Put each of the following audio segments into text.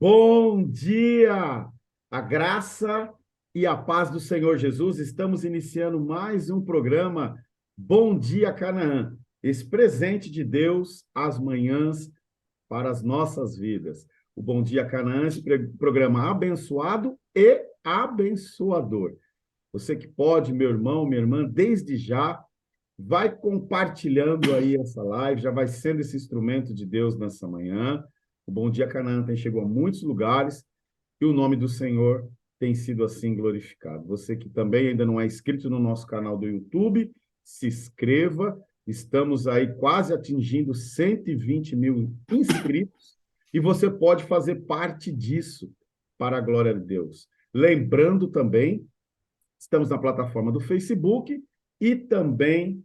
Bom dia! A graça e a paz do Senhor Jesus. Estamos iniciando mais um programa Bom Dia Canaã. Esse presente de Deus às manhãs para as nossas vidas. O Bom Dia Canaã, esse programa abençoado e abençoador. Você que pode, meu irmão, minha irmã, desde já, vai compartilhando aí essa live, já vai sendo esse instrumento de Deus nessa manhã. O Bom Dia Canaã chegou a muitos lugares e o nome do Senhor tem sido assim glorificado. Você que também ainda não é inscrito no nosso canal do YouTube, se inscreva. Estamos aí quase atingindo 120 mil inscritos e você pode fazer parte disso para a glória de Deus. Lembrando também, estamos na plataforma do Facebook e também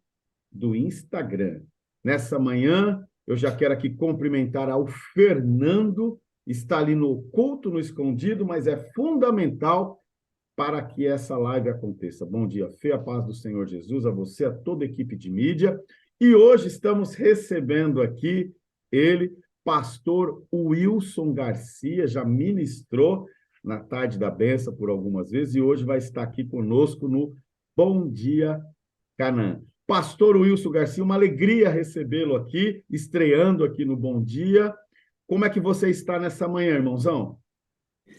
do Instagram. Nessa manhã, eu já quero aqui cumprimentar ao Fernando, está ali no oculto, no escondido, mas é fundamental para que essa live aconteça. Bom dia, fé, a paz do Senhor Jesus, a você, a toda a equipe de mídia. E hoje estamos recebendo aqui ele, pastor Wilson Garcia, já ministrou na Tarde da Benção por algumas vezes, e hoje vai estar aqui conosco no Bom Dia Canaã. Pastor Wilson Garcia, uma alegria recebê-lo aqui, estreando aqui no Bom Dia. Como é que você está nessa manhã, irmãozão?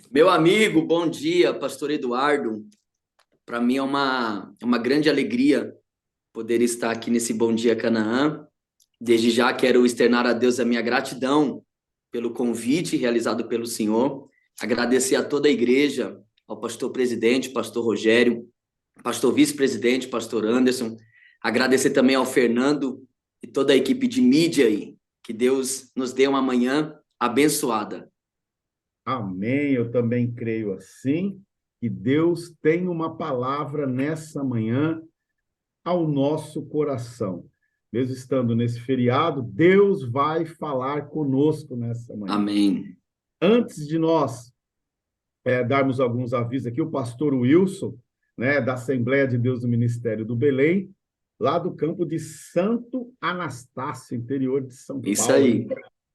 Meu amigo, bom dia, pastor Eduardo. Para mim é uma grande alegria poder estar aqui nesse Bom Dia Canaã. Desde já quero externar a Deus a minha gratidão pelo convite realizado pelo Senhor. Agradecer a toda a igreja, ao pastor presidente, pastor Rogério, pastor vice-presidente, pastor Anderson. Agradecer também ao Fernando e toda a equipe de mídia aí. Que Deus nos dê uma manhã abençoada. Amém, eu também creio assim, que Deus tem uma palavra nessa manhã ao nosso coração. Mesmo estando nesse feriado, Deus vai falar conosco nessa manhã. Amém. Antes de nós darmos alguns avisos aqui, o pastor Wilson, né, da Assembleia de Deus do Ministério do Belém, lá do campo de Santo Anastácio, interior de São Isso Paulo, aí.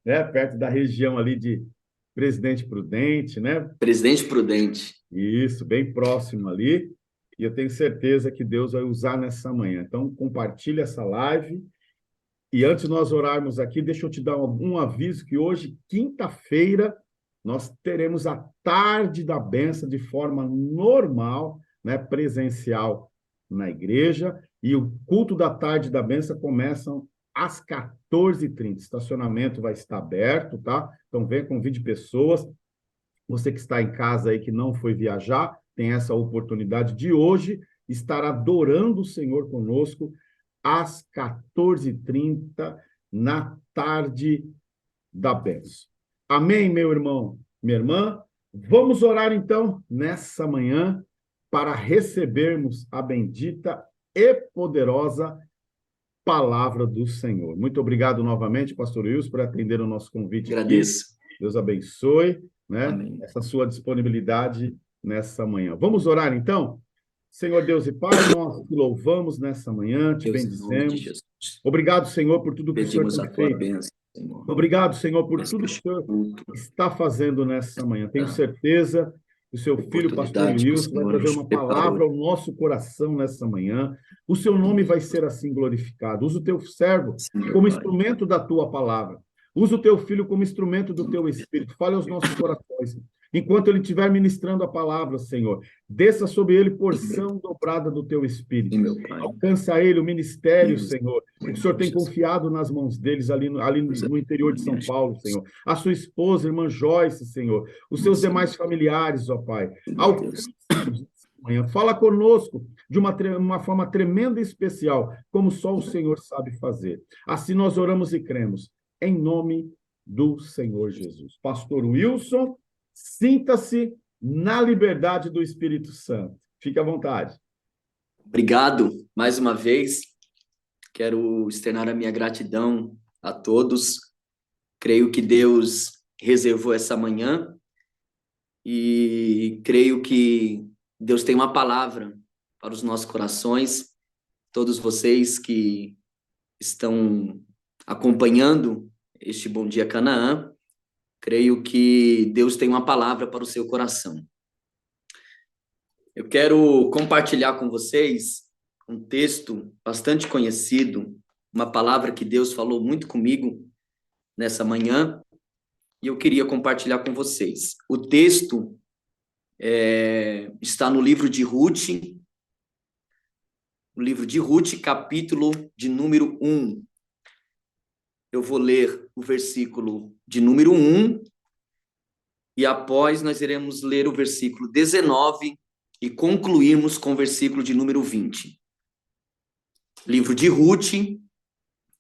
né, perto da região ali de Presidente Prudente, né? Presidente Prudente. Isso, bem próximo ali. E eu tenho certeza que Deus vai usar nessa manhã. Então, compartilhe essa live. E antes de nós orarmos aqui, deixa eu te dar um aviso que hoje, quinta-feira, nós teremos a tarde da benção de forma normal, né, presencial na igreja, e o culto da tarde da benção começam às 14h30. O estacionamento vai estar aberto, tá? Então, venha, convide pessoas. Você que está em casa aí, que não foi viajar, tem essa oportunidade de hoje estar adorando o Senhor conosco às 14h30, na tarde da bênção. Amém, meu irmão, minha irmã? Vamos orar, então, nessa manhã, para recebermos a bendita e poderosa palavra do Senhor. Muito obrigado novamente, pastor Wilson, por atender o nosso convite aqui. Agradeço. Deus abençoe, né, Amém. essa sua disponibilidade nessa manhã. Vamos orar, então? Senhor Deus e Pai, nós te louvamos nessa manhã, te Deus, em nome de bendizemos. Jesus, Obrigado, Senhor, por tudo que o Senhor pedimos tem a tua feito. bênção, Senhor. Obrigado, Senhor, por Nesse tudo que o Senhor culto, está fazendo nessa manhã. Tenho da certeza que o seu filho, pastor oportunidade que o Wilson, vai Senhor trazer nos uma preparou. palavra ao nosso coração nessa manhã. O seu nome vai ser assim glorificado. Usa o teu servo Sim, meu como Pai. instrumento da tua palavra. Usa o teu filho como instrumento do teu espírito. Fale aos nossos corações. Enquanto ele estiver ministrando a palavra, Senhor, desça sobre ele porção dobrada do teu Sim, espírito. meu Pai. Alcança ele o ministério, Deus, Senhor, em o que o nome Senhor de tem Jesus. confiado nas mãos deles ali Deus, no interior de me São ajude. Paulo, Senhor. A sua esposa, irmã Joyce, Senhor. Os seus Sim, demais familiares, ó Pai. meu Deus. Alcança-nos nessa manhã. Fala conosco de uma forma tremenda e especial, como só o Senhor sabe fazer. Assim nós oramos e cremos, em nome do Senhor Jesus. Pastor Wilson, sinta-se na liberdade do Espírito Santo. Fique à vontade. Obrigado mais uma vez. Quero externar a minha gratidão a todos. Creio que Deus reservou essa manhã e creio que Deus tem uma palavra para os nossos corações. Todos vocês que estão acompanhando este Bom Dia Canaã, Creio que Deus tem uma palavra para o seu coração. Eu quero compartilhar com vocês um texto bastante conhecido, uma palavra que Deus falou muito comigo nessa manhã, e eu queria compartilhar com vocês. O texto está no livro de Ruth, capítulo de número 1. Eu vou ler o versículo de número 1, e após nós iremos ler o versículo 19 e concluirmos com o versículo de número 20. Livro de Ruth,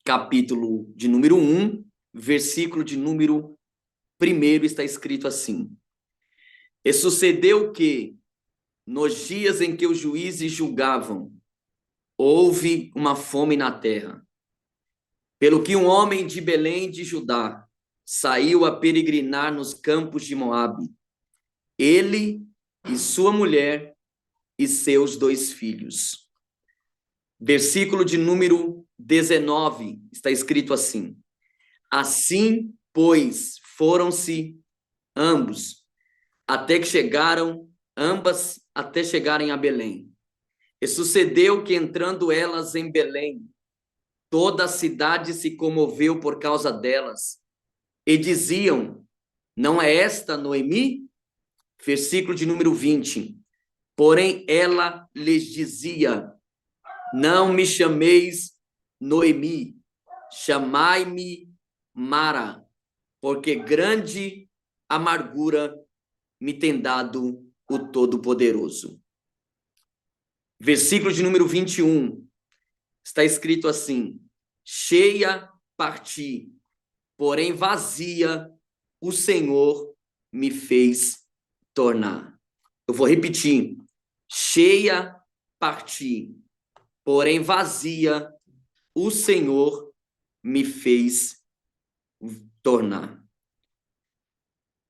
capítulo de número 1, versículo de número 1, está escrito assim: E sucedeu que, nos dias em que os juízes julgavam, houve uma fome na terra, pelo que um homem de Belém de Judá saiu a peregrinar nos campos de Moabe, ele e sua mulher e seus 2 filhos. Versículo de número 19, está escrito assim: Assim, pois, foram-se ambas até chegarem a Belém. E sucedeu que, entrando elas em Belém, toda a cidade se comoveu por causa delas, e diziam: Não é esta Noemi? Versículo de número 20. Porém, ela lhes dizia: Não me chameis Noemi, chamai-me Mara, porque grande amargura me tem dado o Todo-Poderoso. Versículo de número 21, está escrito assim: Cheia parti, porém vazia o Senhor me fez tornar. Eu vou repetir: cheia parti, porém vazia o Senhor me fez tornar.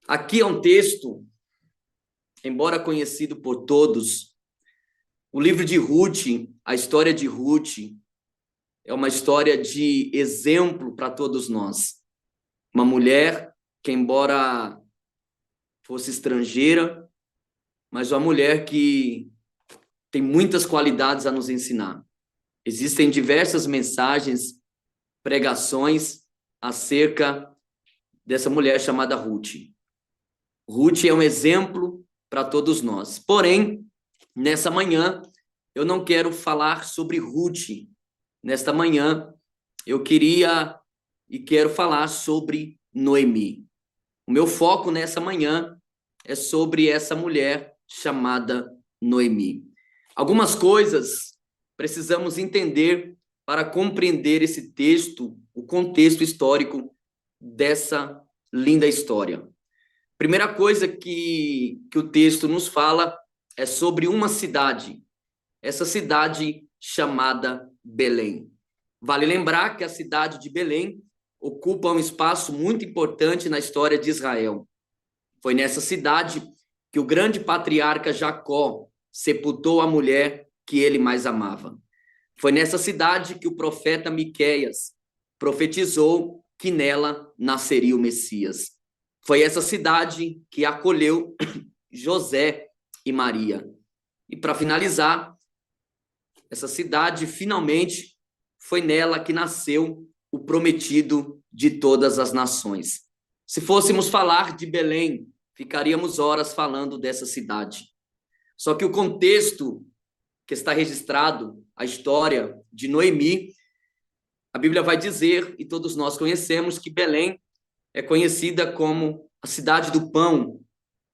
Aqui é um texto, embora conhecido por todos, o livro de Ruth, a história de Ruth, é uma história de exemplo para todos nós. Uma mulher que, embora fosse estrangeira, mas uma mulher que tem muitas qualidades a nos ensinar. Existem diversas mensagens, pregações acerca dessa mulher chamada Ruth. Ruth é um exemplo para todos nós. Porém, nessa manhã, eu não quero falar sobre Ruth. Nesta manhã, eu queria e quero falar sobre Noemi. O meu foco nessa manhã é sobre essa mulher chamada Noemi. Algumas coisas precisamos entender para compreender esse texto, o contexto histórico dessa linda história. Primeira coisa que o texto nos fala é sobre uma cidade, essa cidade chamada Belém. Vale lembrar que a cidade de Belém ocupa um espaço muito importante na história de Israel. Foi nessa cidade que o grande patriarca Jacó sepultou a mulher que ele mais amava. Foi nessa cidade que o profeta Miqueias profetizou que nela nasceria o Messias. Foi essa cidade que acolheu José e Maria. E para finalizar, essa cidade finalmente foi nela que nasceu o prometido de todas as nações. Se fôssemos falar de Belém, ficaríamos horas falando dessa cidade. Só que o contexto que está registrado, a história de Noemi, a Bíblia vai dizer, e todos nós conhecemos, que Belém é conhecida como a cidade do pão.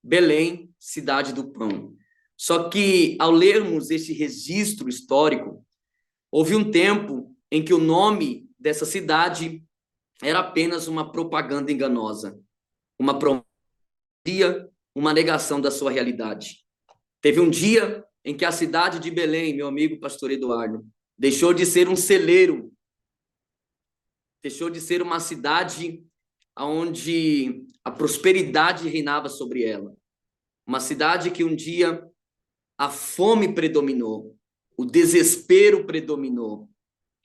Belém, cidade do pão. Só que, ao lermos esse registro histórico, houve um tempo em que o nome dessa cidade era apenas uma propaganda enganosa, uma promessa, uma negação da sua realidade. Teve um dia em que a cidade de Belém, meu amigo pastor Eduardo, deixou de ser um celeiro, deixou de ser uma cidade onde a prosperidade reinava sobre ela. Uma cidade que um dia a fome predominou, o desespero predominou.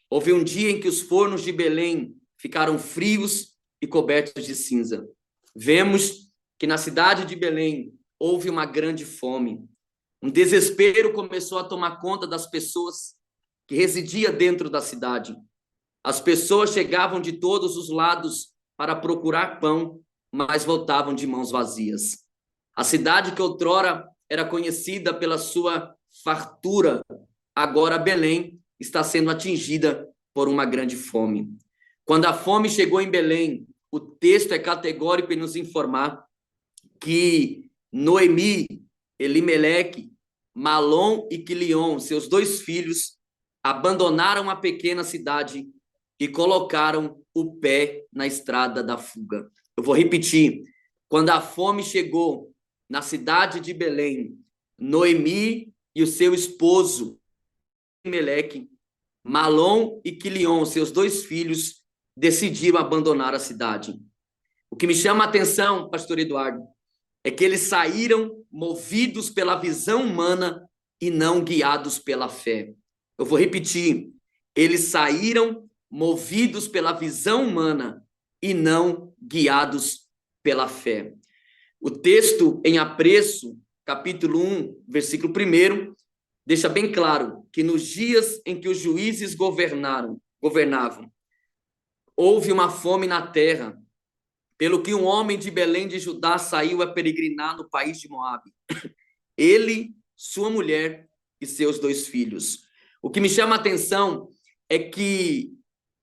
Houve um dia em que os fornos de Belém ficaram frios e cobertos de cinza. vemos que na cidade de Belém houve uma grande fome. Um desespero começou a tomar conta das pessoas que residiam dentro da cidade. As pessoas chegavam de todos os lados para procurar pão, mas voltavam de mãos vazias. A cidade que outrora era conhecida pela sua fartura, agora Belém está sendo atingida por uma grande fome. Quando a fome chegou em Belém, o texto é categórico em nos informar que Noemi, Elimeleque, Malom e Quilion, seus 2 filhos, abandonaram a pequena cidade e colocaram o pé na estrada da fuga. Eu vou repetir. Quando a fome chegou na cidade de Belém, Noemi e o seu esposo, Elimeleque, Malom e Quilion, seus 2 filhos, decidiram abandonar a cidade. O que me chama a atenção, pastor Eduardo, é que eles saíram movidos pela visão humana e não guiados pela fé. Eu vou repetir. Eles saíram movidos pela visão humana e não guiados pela fé. O texto em Apreço, capítulo 1, versículo 1, deixa bem claro que nos dias em que os juízes governavam, houve uma fome na terra, pelo que um homem de Belém de Judá saiu a peregrinar no país de Moabe. Ele, sua mulher e seus 2 filhos. O que me chama a atenção é que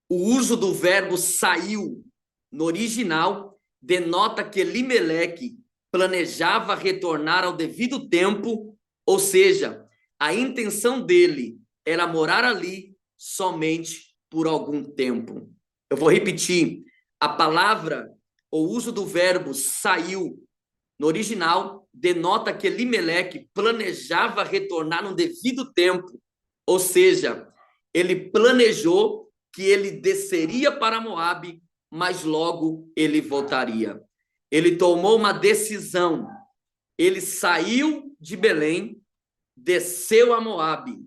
o uso do verbo saiu no original denota que Elimeleque planejava retornar ao devido tempo, ou seja, a intenção dele era morar ali somente por algum tempo. Eu vou repetir. A palavra, o uso do verbo saiu no original denota que Elimeleque planejava retornar no devido tempo, ou seja, ele planejou que ele desceria para Moabe, mas logo ele voltaria. Ele tomou uma decisão. Ele saiu de Belém, desceu a Moabe.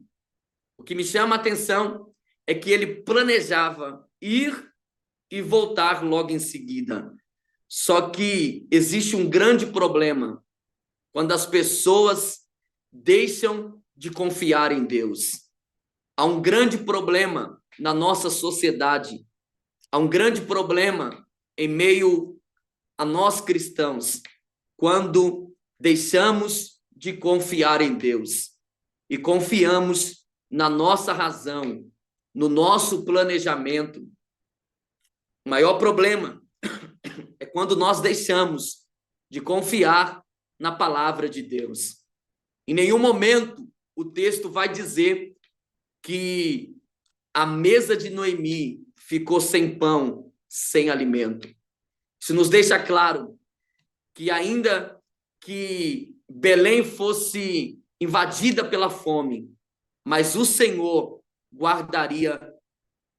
O que me chama a atenção é que ele planejava ir e voltar logo em seguida. Só que existe um grande problema quando as pessoas deixam de confiar em Deus. Há um grande problema na nossa sociedade. Há um grande problema em meio a nós cristãos quando deixamos de confiar em Deus e confiamos na nossa razão, no nosso planejamento. O maior problema é quando nós deixamos de confiar na palavra de Deus. Em nenhum momento o texto vai dizer que a mesa de Noemi ficou sem pão, sem alimento. Isso nos deixa claro que ainda que Belém fosse invadida pela fome, mas o Senhor guardaria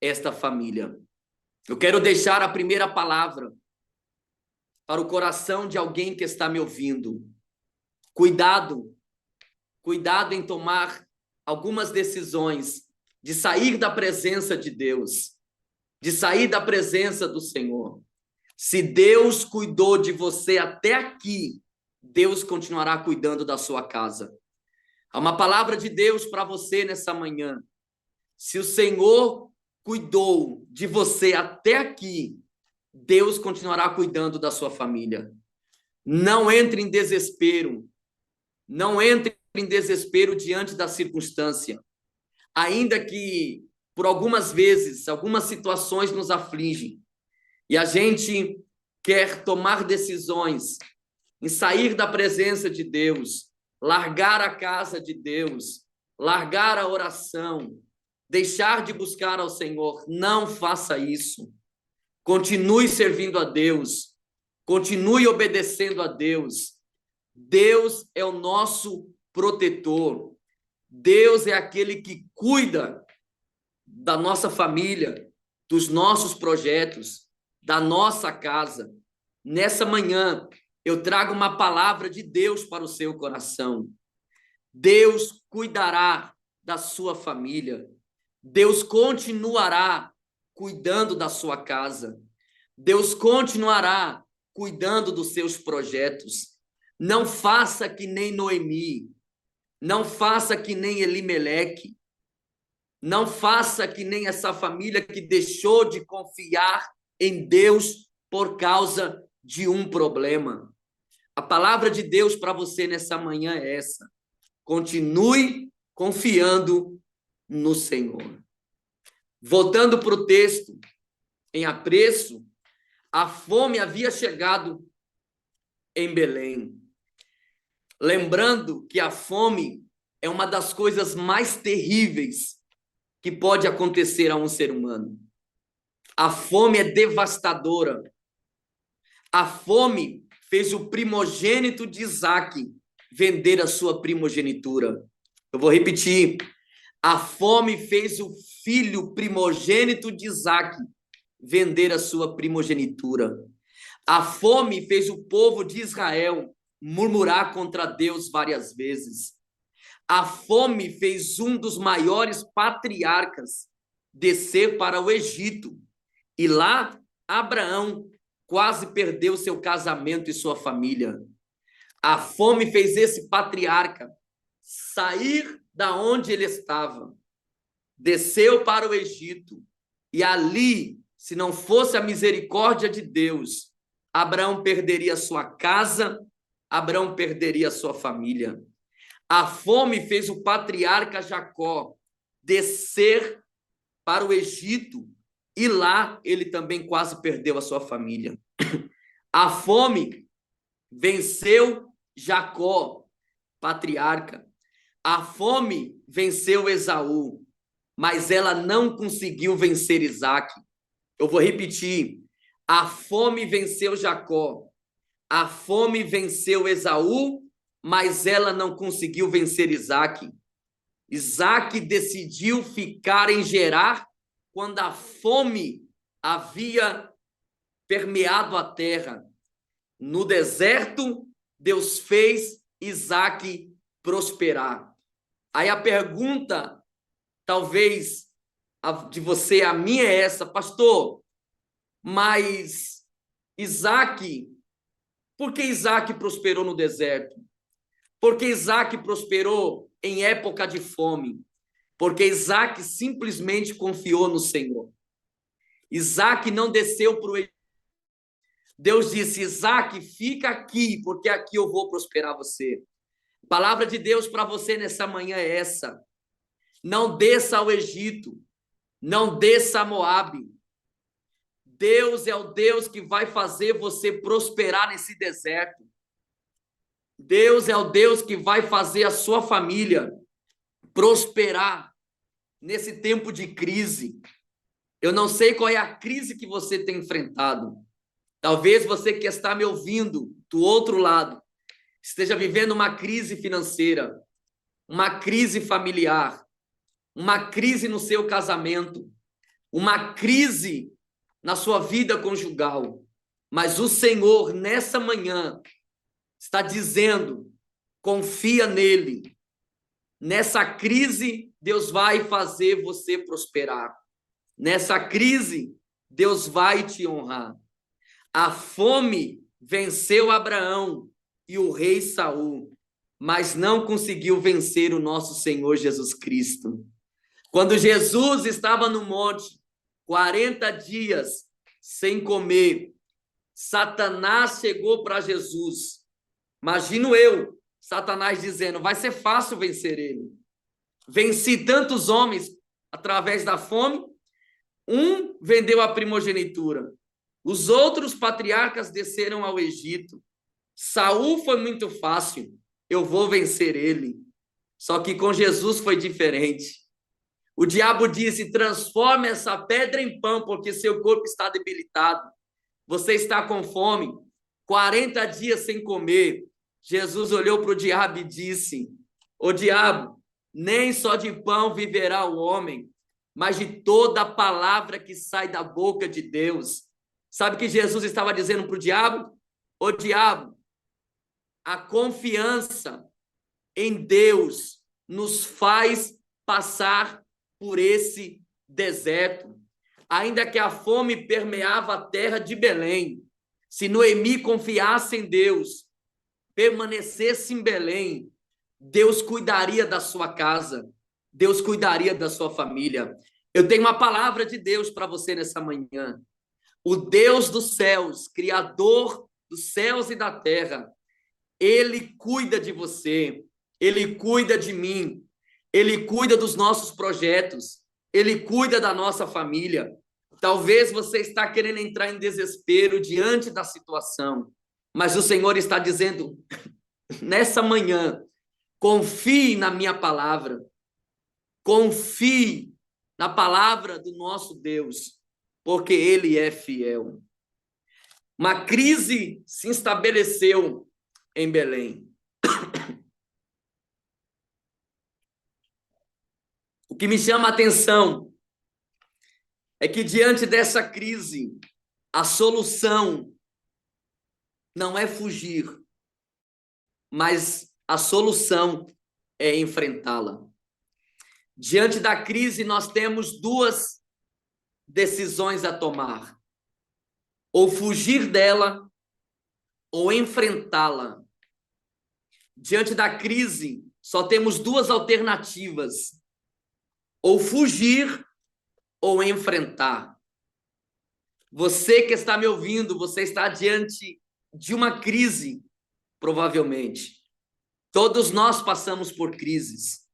esta família. Eu quero deixar a primeira palavra para o coração de alguém que está me ouvindo. Cuidado em tomar algumas decisões de sair da presença de Deus, de sair da presença do Senhor. Se Deus cuidou de você até aqui, Deus continuará cuidando da sua casa. Há uma palavra de Deus para você nessa manhã. Se o Senhor cuidou de você até aqui, Deus continuará cuidando da sua família. Não entre em desespero. Não entre em desespero diante da circunstância. Ainda que, por algumas vezes, algumas situações nos afligem e a gente quer tomar decisões em sair da presença de Deus, largar a casa de Deus, largar a oração, deixar de buscar ao Senhor. Não faça isso. Continue servindo a Deus. Continue obedecendo a Deus. Deus é o nosso protetor. Deus é aquele que cuida da nossa família, dos nossos projetos, da nossa casa. Nessa manhã, eu trago uma palavra de Deus para o seu coração. Deus cuidará da sua família. Deus continuará cuidando da sua casa. Deus continuará cuidando dos seus projetos. Não faça que nem Noemi. Não faça que nem Elimeleque. Não faça que nem essa família que deixou de confiar em Deus por causa de um problema. A palavra de Deus para você nessa manhã é essa. Continue confiando no Senhor. Voltando para o texto, em apreço, a fome havia chegado em Belém. Lembrando que a fome é uma das coisas mais terríveis que pode acontecer a um ser humano. A fome é devastadora. A fome fez o primogênito de Isaque vender a sua primogenitura. Eu vou repetir. A fome fez o filho primogênito de Isaque vender a sua primogenitura. A fome fez o povo de Israel murmurar contra Deus várias vezes. A fome fez um dos maiores patriarcas descer para o Egito. E lá, Abraão quase perdeu seu casamento e sua família. A fome fez esse patriarca sair da onde ele estava, desceu para o Egito, e ali, se não fosse a misericórdia de Deus, Abraão perderia sua casa, Abraão perderia sua família. A fome fez o patriarca Jacó descer para o Egito, e lá ele também quase perdeu a sua família. A fome venceu Jacó, patriarca. A fome venceu Esaú, mas ela não conseguiu vencer Isaque. Eu vou repetir. A fome venceu Jacó. A fome venceu Esaú, mas ela não conseguiu vencer Isaque. Isaque decidiu ficar em Gerar quando a fome havia permeado a terra. No deserto, Deus fez Isaque prosperar. Aí a pergunta, talvez, de você, a minha é essa, pastor, mas Isaque, por que Isaque prosperou no deserto? Por que Isaque prosperou em época de fome? Porque Isaque simplesmente confiou no Senhor. Isaque não desceu para o Egito. Deus disse, Isaque, fica aqui, porque aqui eu vou prosperar você. A palavra de Deus para você nessa manhã é essa. Não desça ao Egito, não desça a Moabe. Deus é o Deus que vai fazer você prosperar nesse deserto. Deus é o Deus que vai fazer a sua família prosperar nesse tempo de crise. Eu não sei qual é a crise que você tem enfrentado. Talvez você que está me ouvindo do outro lado esteja vivendo uma crise financeira, uma crise familiar, uma crise no seu casamento, uma crise na sua vida conjugal. Mas o Senhor, nessa manhã, está dizendo, confia nele. Nessa crise, Deus vai fazer você prosperar. Nessa crise, Deus vai te honrar. A fome venceu Abraão e o rei Saul, mas não conseguiu vencer o nosso Senhor Jesus Cristo. Quando Jesus estava no monte, 40 dias sem comer, Satanás chegou para Jesus. Imagino eu, Satanás dizendo, vai ser fácil vencer ele. Venci tantos homens através da fome, um vendeu a primogenitura. Os outros patriarcas desceram ao Egito. Saul foi muito fácil, eu vou vencer ele. Só que com Jesus foi diferente. O diabo disse, transforme essa pedra em pão, porque seu corpo está debilitado. Você está com fome, 40 dias sem comer. Jesus olhou para o diabo e disse, ô diabo, nem só de pão viverá o homem, mas de toda a palavra que sai da boca de Deus. Sabe o que Jesus estava dizendo para o diabo? Ô diabo, a confiança em Deus nos faz passar por esse deserto. Ainda que a fome permeava a terra de Belém, se Noemi confiasse em Deus, permanecesse em Belém, Deus cuidaria da sua casa, Deus cuidaria da sua família. Eu tenho uma palavra de Deus para você nessa manhã. O Deus dos céus, Criador dos céus e da terra, Ele cuida de você, Ele cuida de mim, Ele cuida dos nossos projetos, Ele cuida da nossa família. Talvez você está querendo entrar em desespero diante da situação, mas o Senhor está dizendo, nessa manhã, confie na minha palavra, confie na palavra do nosso Deus, porque Ele é fiel. Uma crise se estabeleceu em Belém. O que me chama a atenção é que diante dessa crise, a solução não é fugir, mas a solução é enfrentá-la. Diante da crise, nós temos duas decisões a tomar: ou fugir dela, ou enfrentá-la. Diante da crise, só temos duas alternativas: ou fugir, ou enfrentar. Você que está me ouvindo, você está diante de uma crise, provavelmente. Todos nós passamos por crises.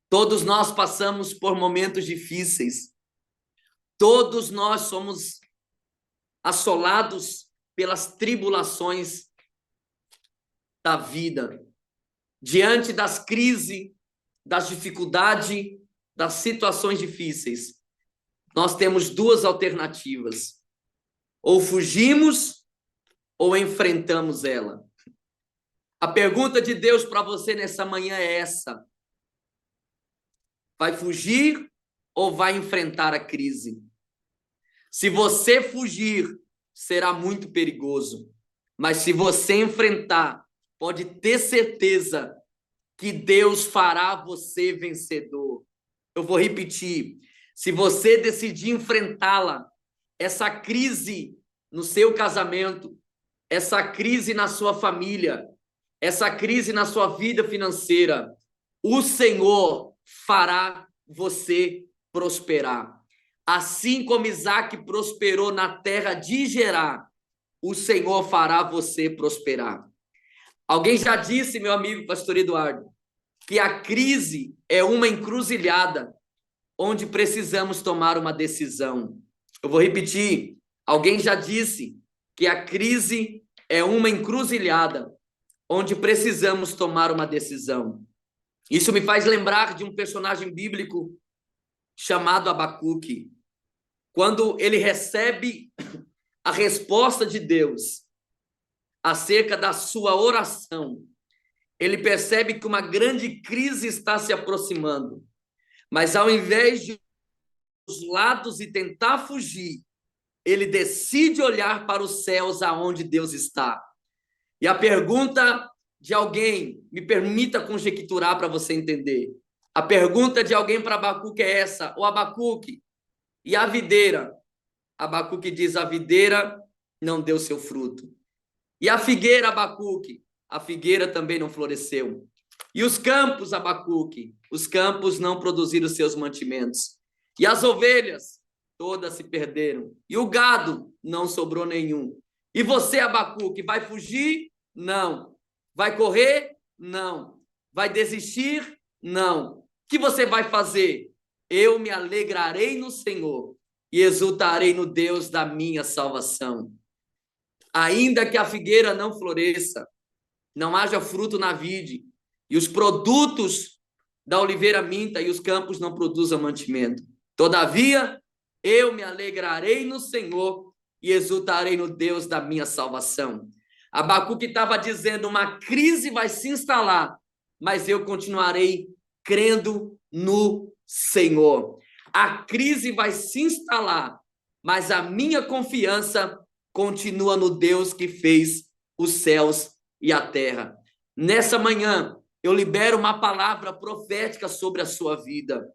Todos nós passamos por momentos difíceis. Todos nós somos assolados pelas tribulações da vida. Diante das crises, das dificuldades, das situações difíceis, nós temos duas alternativas: ou fugimos ou enfrentamos ela. A pergunta de Deus para você nessa manhã é essa: vai fugir ou vai enfrentar a crise? Se você fugir, será muito perigoso. Mas se você enfrentar, pode ter certeza que Deus fará você vencedor. Eu vou repetir. Se você decidir enfrentá-la, essa crise no seu casamento, essa crise na sua família, essa crise na sua vida financeira, o Senhor fará você prosperar. Assim como Isaac prosperou na terra de Gerar, o Senhor fará você prosperar. Alguém já disse, meu amigo pastor Eduardo, que a crise é uma encruzilhada onde precisamos tomar uma decisão. Eu vou repetir. Alguém já disse que a crise é uma encruzilhada onde precisamos tomar uma decisão. Isso me faz lembrar de um personagem bíblico chamado Abacuque. Quando ele recebe a resposta de Deus acerca da sua oração, ele percebe que uma grande crise está se aproximando. Mas ao invés de os lados e tentar fugir, ele decide olhar para os céus aonde Deus está. E a pergunta de alguém, me permita conjecturar para você entender. A pergunta de alguém para Abacuque é essa: o Abacuque, e a videira? Abacuque diz: a videira não deu seu fruto. E a figueira, Abacuque? A figueira também não floresceu. E os campos, Abacuque? Os campos não produziram seus mantimentos. E as ovelhas? Todas se perderam. E o gado? Não sobrou nenhum. E você, Abacuque, vai fugir? Não. Vai correr? Não. Vai desistir? Não. O que você vai fazer? Eu me alegrarei no Senhor e exultarei no Deus da minha salvação. Ainda que a figueira não floresça, não haja fruto na vide, e os produtos da oliveira minta e os campos não produzam mantimento. Todavia, eu me alegrarei no Senhor e exultarei no Deus da minha salvação. Abacuque estava dizendo: uma crise vai se instalar, mas eu continuarei crendo no Senhor. A crise vai se instalar, mas a minha confiança continua no Deus que fez os céus e a terra. Nessa manhã, eu libero uma palavra profética sobre a sua vida.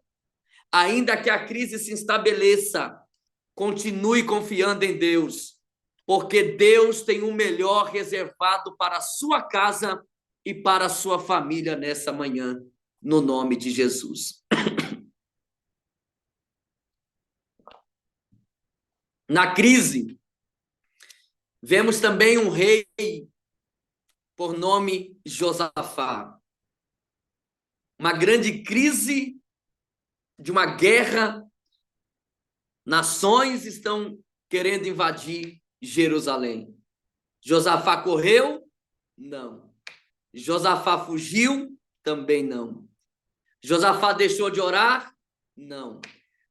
Ainda que a crise se estabeleça, continue confiando em Deus, porque Deus tem o melhor reservado para a sua casa e para a sua família nessa manhã, no nome de Jesus. Na crise, vemos também um rei por nome Josafá. Uma grande crise de uma guerra. Nações estão querendo invadir Jerusalém. Josafá correu? Não. Josafá fugiu? Também não. Josafá deixou de orar? Não.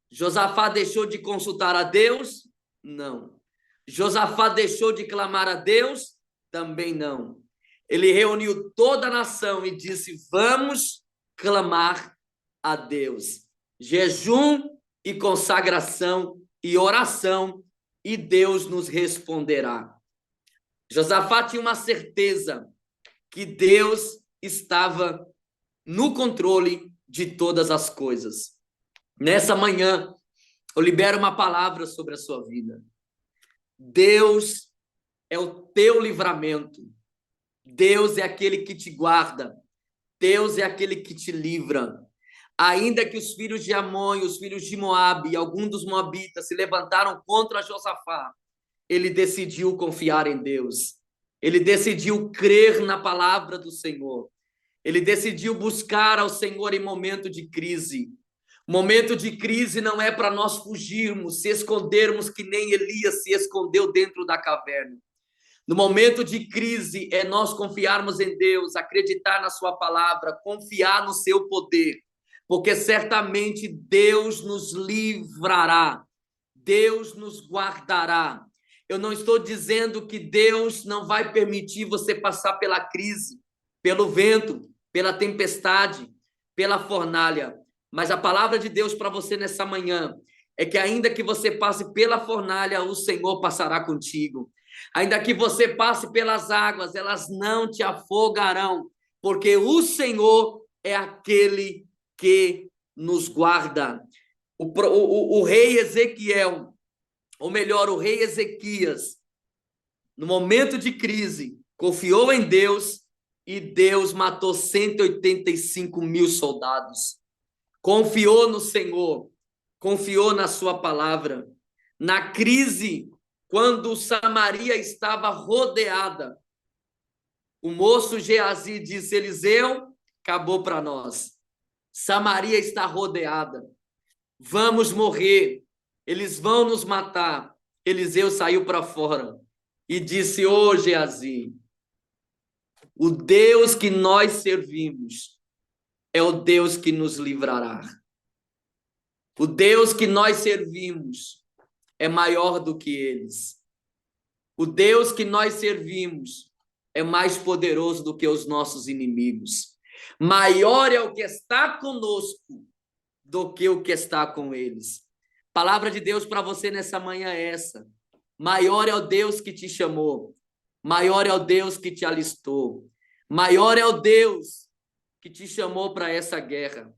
Josafá deixou de consultar a Deus? Não. Josafá deixou de clamar a Deus? Também não. Ele reuniu toda a nação e disse: vamos clamar a Deus. Jejum e consagração e oração, e Deus nos responderá. Josafá tinha uma certeza que Deus estava no controle de todas as coisas. Nessa manhã, eu libero uma palavra sobre a sua vida. Deus é o teu livramento. Deus é aquele que te guarda. Deus é aquele que te livra. Ainda que os filhos de Amon e os filhos de Moabe e alguns dos moabitas se levantaram contra Josafá, ele decidiu confiar em Deus. Ele decidiu crer na palavra do Senhor. Ele decidiu buscar ao Senhor em momento de crise. Momento de crise não é para nós fugirmos, se escondermos que nem Elias se escondeu dentro da caverna. No momento de crise é nós confiarmos em Deus, acreditar na sua palavra, confiar no seu poder, porque certamente Deus nos livrará, Deus nos guardará. Eu não estou dizendo que Deus não vai permitir você passar pela crise, pelo vento, pela tempestade, pela fornalha, mas a palavra de Deus para você nessa manhã é que ainda que você passe pela fornalha, o Senhor passará contigo. Ainda que você passe pelas águas, elas não te afogarão, porque o Senhor é aquele que nos guarda. O rei Ezequiel, ou melhor, o rei Ezequias, no momento de crise, confiou em Deus e Deus matou 185 mil soldados. Confiou no Senhor, confiou na sua palavra. Na crise, quando Samaria estava rodeada, o moço Geazi disse: Eliseu, acabou para nós. Samaria está rodeada. Vamos morrer. Eles vão nos matar. Eliseu saiu para fora e disse: Ô Geazi, o Deus que nós servimos é o Deus que nos livrará. O Deus que nós servimos é maior do que eles. O Deus que nós servimos é mais poderoso do que os nossos inimigos. Maior é o que está conosco do que o que está com eles. Palavra de Deus para você nessa manhã é essa. Maior é o Deus que te chamou. Maior é o Deus que te alistou. Maior é o Deus que te chamou para essa guerra.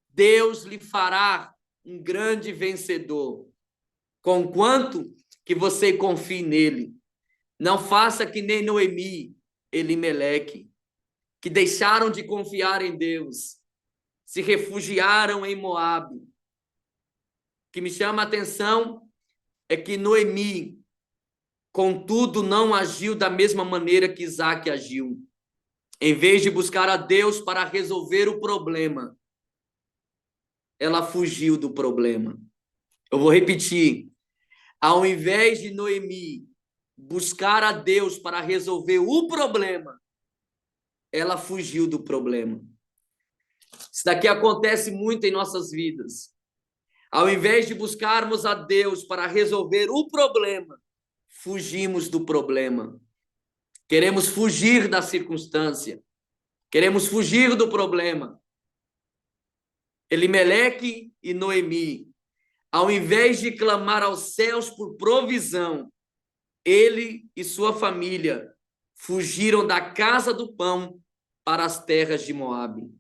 Deus lhe fará um grande vencedor, conquanto que você confie nele. Não faça que nem Noemi, Elimeleque, que deixaram de confiar em Deus, se refugiaram em Moabe. O que me chama a atenção é que Noemi, contudo, não agiu da mesma maneira que Isaac agiu. Em vez de buscar a Deus para resolver o problema, ela fugiu do problema. Eu vou repetir. Ao invés de Noemi buscar a Deus para resolver o problema, ela fugiu do problema. Isso daqui acontece muito em nossas vidas. Ao invés de buscarmos a Deus para resolver o problema, fugimos do problema. Queremos fugir da circunstância. Queremos fugir do problema. Elimeleque e Noemi, ao invés de clamar aos céus por provisão, ele e sua família fugiram da casa do pão para as terras de Moabe.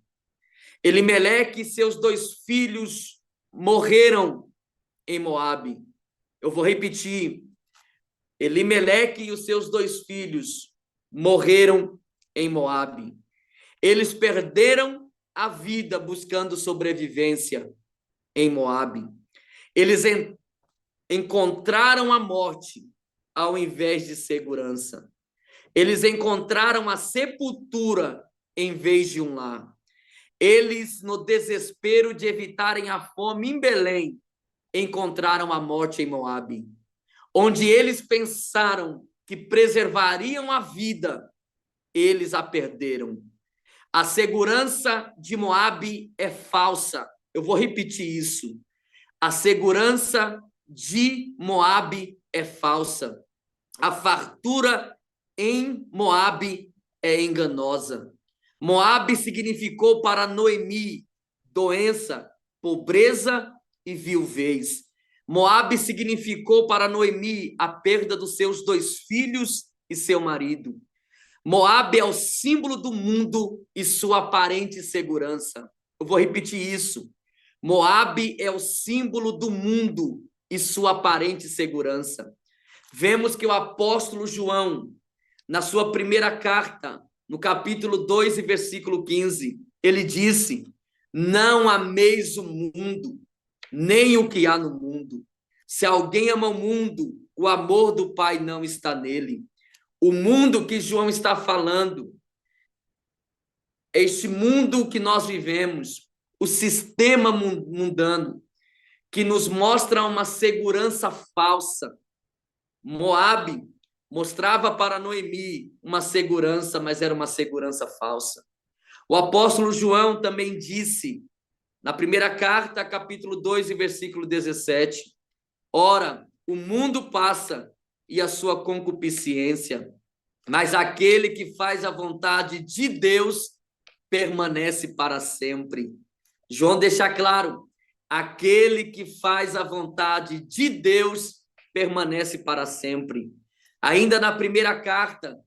Elimeleque e seus 2 filhos morreram em Moabe. Eu vou repetir. Elimeleque e os seus 2 filhos morreram em Moabe. Eles perderam a vida buscando sobrevivência em Moabe. Eles encontraram a morte ao invés de segurança. Eles encontraram a sepultura em vez de um lar. Eles, no desespero de evitarem a fome em Belém, encontraram a morte em Moabe. Onde eles pensaram que preservariam a vida, eles a perderam. A segurança de Moabe é falsa. Eu vou repetir isso. A segurança de Moabe é falsa. A fartura em Moabe é enganosa. Moabe significou para Noemi doença, pobreza e viuvez. Moabe significou para Noemi a perda dos seus 2 filhos e seu marido. Moabe é o símbolo do mundo e sua aparente segurança. Eu vou repetir isso. Moabe é o símbolo do mundo e sua aparente segurança. Vemos que o apóstolo João, na sua primeira carta, no capítulo 2 e versículo 15, ele disse: não ameis o mundo, nem o que há no mundo. Se alguém ama o mundo, o amor do Pai não está nele. O mundo que João está falando, este mundo que nós vivemos, o sistema mundano, que nos mostra uma segurança falsa. Moabe mostrava para Noemi uma segurança, mas era uma segurança falsa. O apóstolo João também disse, na primeira carta, capítulo 2 e versículo 17, ora, o mundo passa e a sua concupiscência, mas aquele que faz a vontade de Deus permanece para sempre. João deixa claro, aquele que faz a vontade de Deus permanece para sempre. Ainda na primeira carta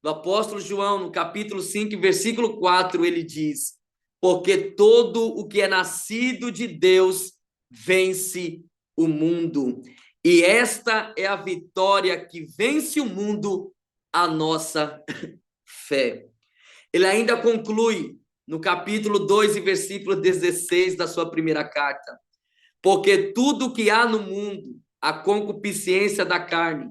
do apóstolo João, no capítulo 5, versículo 4, ele diz: porque todo o que é nascido de Deus vence o mundo. E esta é a vitória que vence o mundo, a nossa fé. Ele ainda conclui no capítulo 2 e versículo 16 da sua primeira carta: porque tudo que há no mundo, a concupiscência da carne,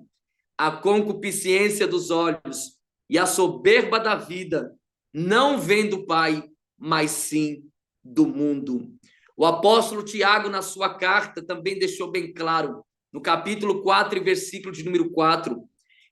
a concupiscência dos olhos e a soberba da vida, não vem do Pai, mas sim do mundo. O apóstolo Tiago, na sua carta, também deixou bem claro, no capítulo 4 e versículo de número 4,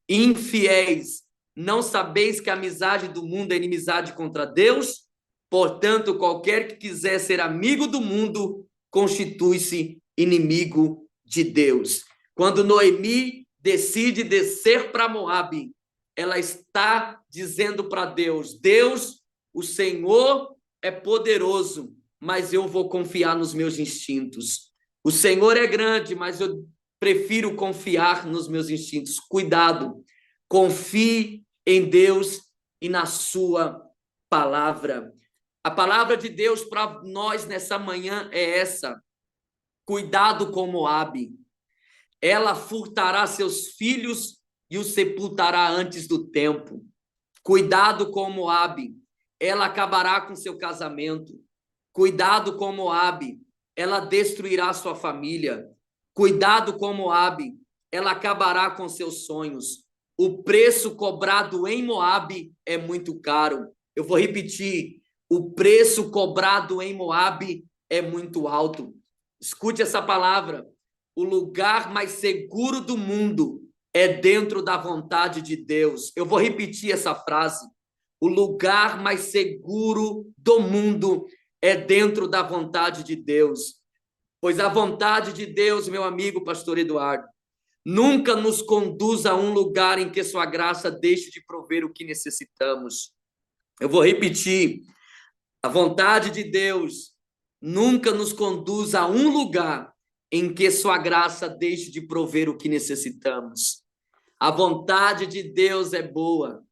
infiéis, não sabeis que a amizade do mundo é inimizade contra Deus? Portanto, qualquer que quiser ser amigo do mundo, constitui-se inimigo de Deus. Quando Noemi decide descer para Moabe, ela está dizendo para Deus: Deus, o Senhor é poderoso, mas eu vou confiar nos meus instintos. O Senhor é grande, mas eu prefiro confiar nos meus instintos. Cuidado, confie em Deus e na sua palavra. A palavra de Deus para nós nessa manhã é essa: cuidado com Moabe. Ela furtará seus filhos e os sepultará antes do tempo. Cuidado com Moabe. Ela acabará com seu casamento. Cuidado com Moabe. Ela destruirá sua família. Cuidado com Moabe. Ela acabará com seus sonhos. O preço cobrado em Moabe é muito caro. Eu vou repetir. O preço cobrado em Moabe é muito alto. Escute essa palavra. O lugar mais seguro do mundo é dentro da vontade de Deus. Eu vou repetir essa frase. O lugar mais seguro do mundo é dentro da vontade de Deus. Pois a vontade de Deus, meu amigo pastor Eduardo, nunca nos conduz a um lugar em que sua graça deixe de prover o que necessitamos. Eu vou repetir. A vontade de Deus nunca nos conduz a um lugar em que sua graça deixe de prover o que necessitamos. A vontade de Deus é boa.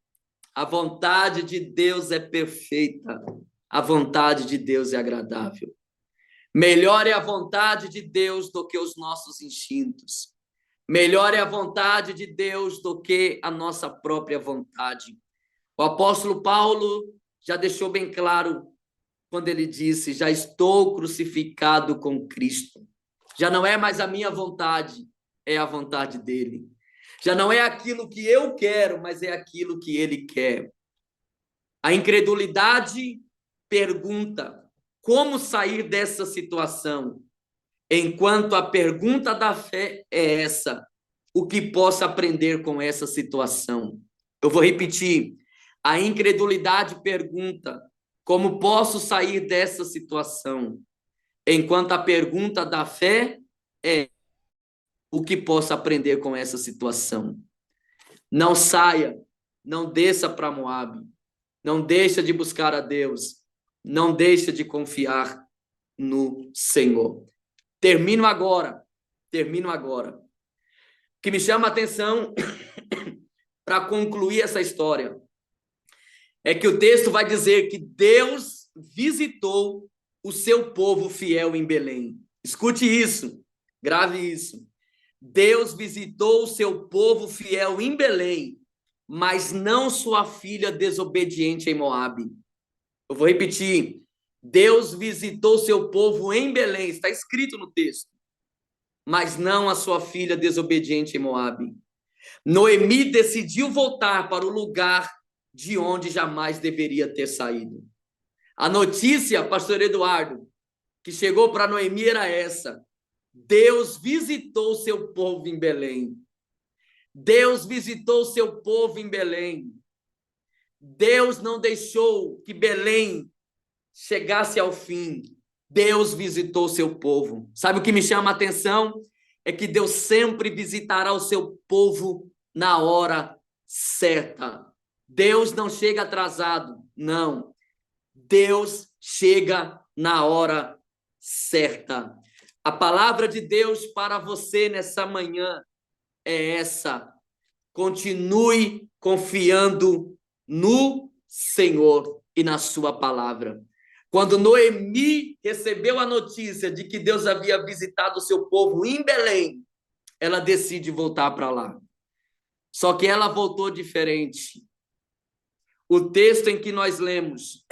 A vontade de Deus é perfeita. A vontade de Deus é agradável. Melhor é a vontade de Deus do que os nossos instintos. Melhor é a vontade de Deus do que a nossa própria vontade. O apóstolo Paulo já deixou bem claro quando ele disse: já estou crucificado com Cristo. Já não é mais a minha vontade, é a vontade dele. Já não é aquilo que eu quero, mas é aquilo que ele quer. A incredulidade pergunta: como sair dessa situação? Enquanto a pergunta da fé é essa: o que posso aprender com essa situação? Eu vou repetir. A incredulidade pergunta: como posso sair dessa situação? Enquanto a pergunta da fé é: o que posso aprender com essa situação? Não saia, não desça para Moabe, não deixa de buscar a Deus, não deixa de confiar no Senhor. Termino agora. O que me chama a atenção para concluir essa história é que o texto vai dizer que Deus visitou o seu povo fiel em Belém. Escute isso, grave isso. Deus visitou o seu povo fiel em Belém, mas não sua filha desobediente em Moabe. Eu vou repetir. Deus visitou seu povo em Belém, está escrito no texto, mas não a sua filha desobediente em Moabe. Noemi decidiu voltar para o lugar de onde jamais deveria ter saído. A notícia, pastor Eduardo, que chegou para Noemi era essa: Deus visitou seu povo em Belém. Deus visitou seu povo em Belém. Deus não deixou que Belém chegasse ao fim. Deus visitou seu povo. Sabe o que me chama a atenção? É que Deus sempre visitará o seu povo na hora certa. Deus não chega atrasado, não. Deus chega na hora certa. A palavra de Deus para você nessa manhã é essa: continue confiando no Senhor e na sua palavra. Quando Noemi recebeu a notícia de que Deus havia visitado o seu povo em Belém, ela decide voltar para lá. Só que ela voltou diferente. O texto em que nós lemos,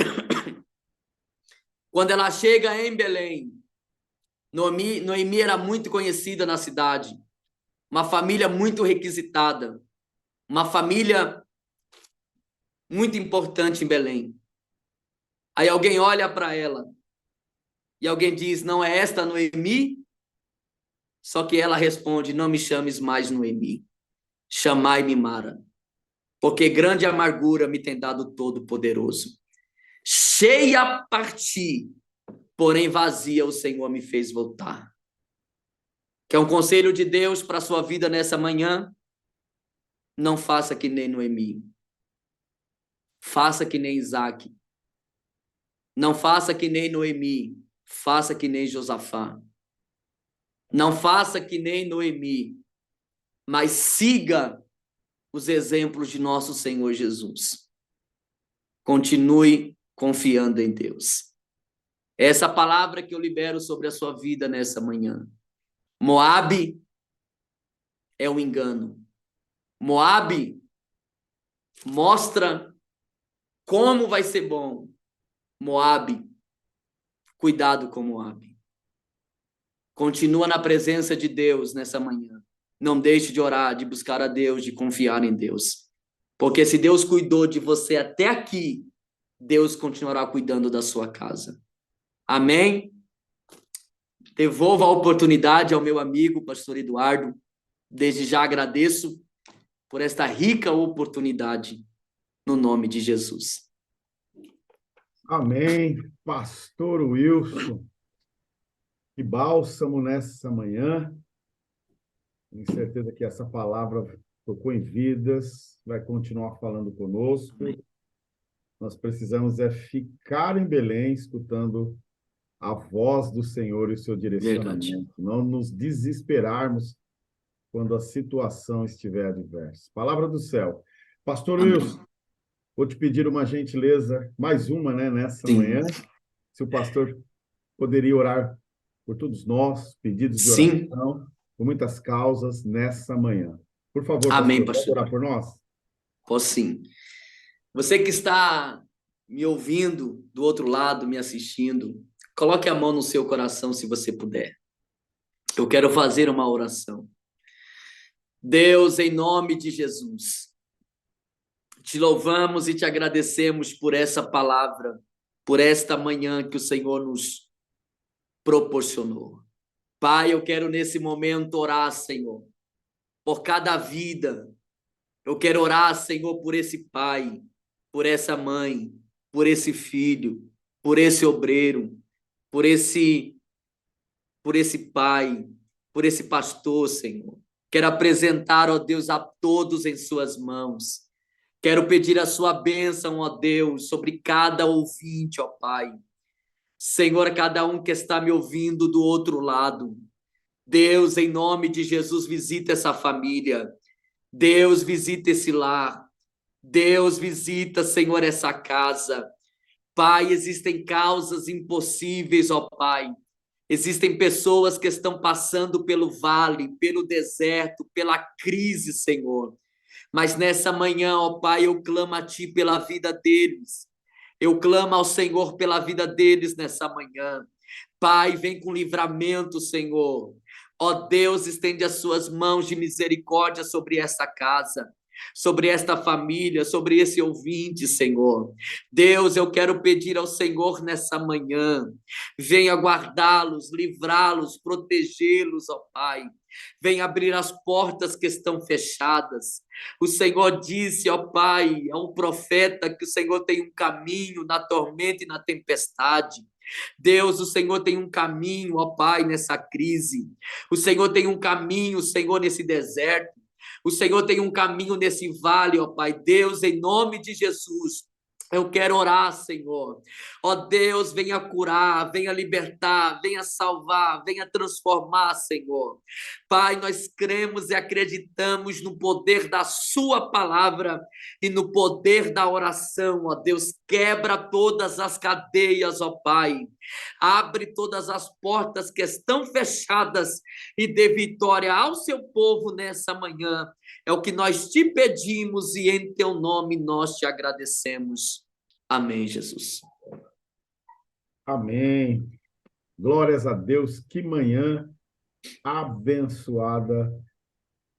quando ela chega em Belém, Noemi era muito conhecida na cidade, uma família muito requisitada, uma família muito importante em Belém. Aí alguém olha para ela e alguém diz: não é esta Noemi? Só que ela responde: não me chames mais Noemi, chamai-me Mara, porque grande amargura me tem dado Todo-Poderoso. Cheia parti, porém vazia o Senhor me fez voltar. Quer um conselho de Deus para a sua vida nessa manhã? Não faça que nem Noemi. Faça que nem Isaac. Não faça que nem Noemi. Faça que nem Josafá. Não faça que nem Noemi, mas siga os exemplos de nosso Senhor Jesus. Continue confiando em Deus. Essa palavra que eu libero sobre a sua vida nessa manhã. Moabe é um engano. Moabe mostra como vai ser bom. Moabe, cuidado com Moabe. Continua na presença de Deus nessa manhã. Não deixe de orar, de buscar a Deus, de confiar em Deus. Porque se Deus cuidou de você até aqui, Deus continuará cuidando da sua casa. Amém? Devolvo a oportunidade ao meu amigo, pastor Eduardo. Desde já agradeço por esta rica oportunidade, no nome de Jesus. Amém. Pastor Wilson, que bálsamo nessa manhã. Tenho certeza que essa palavra tocou em vidas, vai continuar falando conosco. Amém. Nós precisamos ficar em Belém, escutando a voz do Senhor e o seu direcionamento. Verdade. Não nos desesperarmos quando a situação estiver adversa. Palavra do céu. Pastor Amém. Wilson, vou te pedir uma gentileza, mais uma, né, nessa Sim. manhã. Se o pastor poderia orar por todos nós, pedidos de Sim. oração. com muitas causas nessa manhã. Por favor, Amém, pastor, pode pastor. orar por nós? Posso sim. Você que está me ouvindo do outro lado, me assistindo, coloque a mão no seu coração se você puder. Eu quero fazer uma oração. Deus, em nome de Jesus, te louvamos e te agradecemos por essa palavra, por esta manhã que o Senhor nos proporcionou. Pai, eu quero nesse momento orar, Senhor, por cada vida. Eu quero orar, Senhor, por esse pai, por essa mãe, por esse filho, por esse obreiro, por esse pai, por esse pastor, Senhor. Quero apresentar, ó Deus, a todos em suas mãos. Quero pedir a sua bênção, ó Deus, sobre cada ouvinte, ó Pai. Senhor, cada um que está me ouvindo do outro lado. Deus, em nome de Jesus, visita essa família. Deus, visita esse lar. Deus, visita, Senhor, essa casa. Pai, existem causas impossíveis, ó Pai. Existem pessoas que estão passando pelo vale, pelo deserto, pela crise, Senhor. Mas nessa manhã, ó Pai, eu clamo a Ti pela vida deles. Eu clamo ao Senhor pela vida deles nessa manhã. Pai, vem com livramento, Senhor. Ó Deus, estende as suas mãos de misericórdia sobre essa casa, sobre esta família, sobre esse ouvinte, Senhor. Deus, eu quero pedir ao Senhor nessa manhã, venha guardá-los, livrá-los, protegê-los, ó Pai. Venha abrir as portas que estão fechadas. O Senhor disse, ó Pai, a um profeta que o Senhor tem um caminho na tormenta e na tempestade. Deus, o Senhor tem um caminho, ó Pai, nessa crise. O Senhor tem um caminho, Senhor, nesse deserto. O Senhor tem um caminho nesse vale, ó Pai. Deus, em nome de Jesus, eu quero orar, Senhor. Ó Deus, venha curar, venha libertar, venha salvar, venha transformar, Senhor. Pai, nós cremos e acreditamos no poder da Sua palavra e no poder da oração, ó Deus. Quebra todas as cadeias, ó Pai. Abre todas as portas que estão fechadas e dê vitória ao seu povo nessa manhã. É o que nós te pedimos e em teu nome nós te agradecemos. Amém, Jesus. Amém. Glórias a Deus. Que manhã abençoada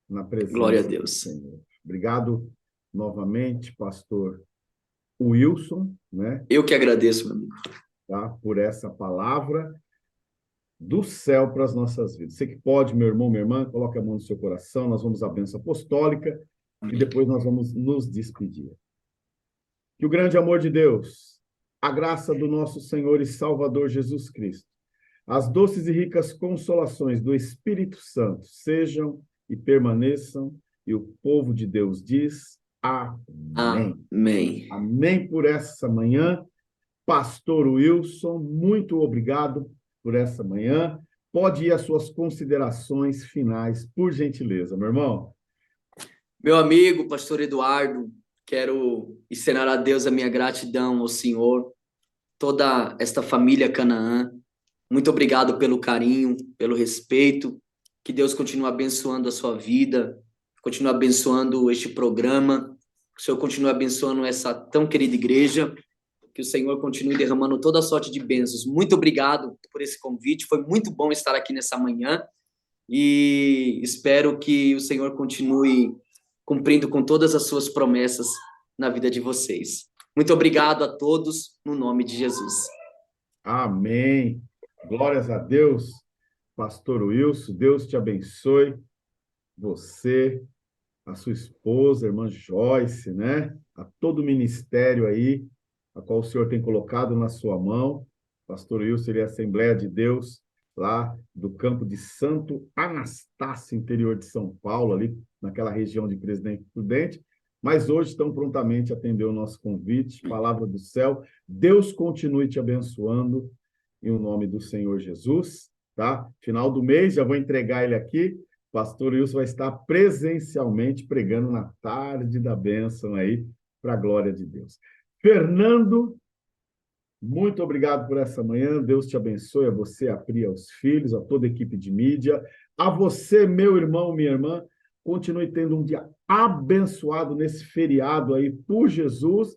na Glória a presença do Deus. Senhor. Obrigado novamente, pastor Wilson, né? Eu que agradeço, meu amigo. Tá? Por essa palavra do céu para as nossas vidas. Você que pode, meu irmão, minha irmã, coloque a mão no seu coração, nós vamos à bênção apostólica e depois nós vamos nos despedir. Que o grande amor de Deus, a graça do nosso Senhor e Salvador Jesus Cristo, as doces e ricas consolações do Espírito Santo sejam e permaneçam, e o povo de Deus diz amém. Amém. Amém por essa manhã. Pastor Wilson, muito obrigado por essa manhã. Pode ir às suas considerações finais, por gentileza, meu irmão. Meu amigo, pastor Eduardo, quero externar a Deus a minha gratidão ao Senhor, toda esta família Canaã. Muito obrigado pelo carinho, pelo respeito. Que Deus continue abençoando a sua vida, continue abençoando este programa. Que o Senhor continue abençoando essa tão querida igreja. Que o Senhor continue derramando toda a sorte de bênçãos. Muito obrigado por esse convite. Foi muito bom estar aqui nessa manhã. E espero que o Senhor continue cumprindo com todas as suas promessas na vida de vocês. Muito obrigado a todos, no nome de Jesus. Amém. Glórias a Deus, pastor Wilson. Deus te abençoe. Você, a sua esposa, a irmã Joyce, né? A todo o ministério aí, a qual o Senhor tem colocado na sua mão. Pastor Wilson, ele é Assembleia de Deus, lá do campo de Santo Anastácio, interior de São Paulo, ali naquela região de Presidente Prudente, mas hoje estão prontamente a atender o nosso convite, palavra do céu. Deus continue te abençoando em o nome do Senhor Jesus, tá? Final do mês, já vou entregar ele aqui. Pastor Wilson vai estar presencialmente pregando na tarde da bênção aí, para a glória de Deus. Fernando, muito obrigado por essa manhã. Deus te abençoe, a você, a Pri, aos filhos, a toda a equipe de mídia. A você, meu irmão, minha irmã, continue tendo um dia abençoado nesse feriado aí por Jesus.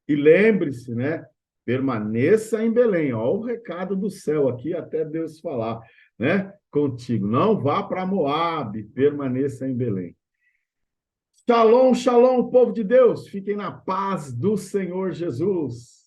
E lembre-se, né? Permaneça em Belém. Olha o recado do céu aqui até Deus falar, né? Contigo. Não vá para Moabe, permaneça em Belém. Shalom, shalom, povo de Deus. Fiquem na paz do Senhor Jesus.